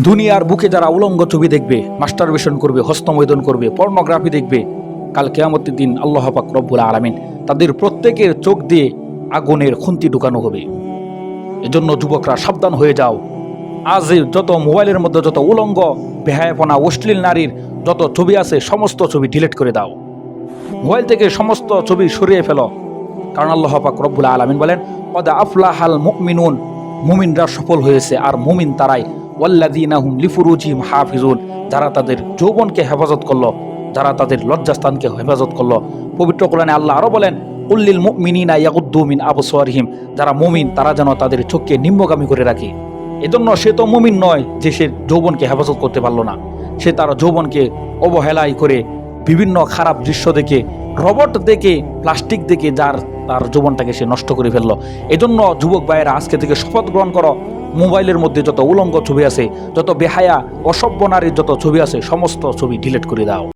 দুনিয়ার বুকে যারা উলঙ্গ ছবি দেখবে, মাস্টারবেশন করবে, হস্তমৈদন করবে, পর্নোগ্রাফি দেখবে, কাল কিয়ামতের দিন আল্লাহ পাক রব্বুল আলামিন তাদের প্রত্যেকের চোখ দিয়ে আগুনের খুন্তি ঢুকানো হবে। এজন্য যুবকরা সাবধান হয়ে যাও। আজ যত মোবাইলের মধ্যে যত উলঙ্গ, বেহায়াপনা, অশ্লীল নারীর যত ছবি আছে সমস্ত ছবি ডিলিট করে দাও। মোবাইল থেকে সমস্ত ছবি সরিয়ে ফেলো। কারণ আল্লাহ পাক রব্বুল আলামিন বলেন, কদ আফলাহাল মুমিনুন, মুমিনরা সফল হয়েছে। আর মুমিন তারাই, ওয়াল্লাযীনা হুম লিফুরুজিহিম হাফিজুন, যারা তাদের যৌবনকে হেফাজত করলো, যারা তাদের লজ্জাস্থানকে হেফাজত করলো। পবিত্র কোরআনে আল্লাহ আরো বলেন, কুল্লিল মুমিনিনা ইয়াগুদ্দু মিন আবসারিহিম, যারা মুমিন তারা যেন তাদের চোখকে নিম্নগামী করে রাখে। এজন্য সে তো মুমিন নয় যে সে যৌবনকে হেফাজত করতে পারলো না। সে তার যৌবনকে অবহেলাই করে বিভিন্ন খারাপ দৃশ্য দেখে, রবট দেখে, প্লাস্টিক দেখে তার যৌবনটাকে সে নষ্ট করে ফেললো। এজন্য যুবক ভাইয়েরা আজকে থেকে শপথ গ্রহণ করো, মোবাইলের মধ্যে যত উলঙ্গ ছবি আছে, যত বেহায়া অসভ্য নারীর যত ছবি আছে সমস্ত ছবি ডিলিট করে দাও।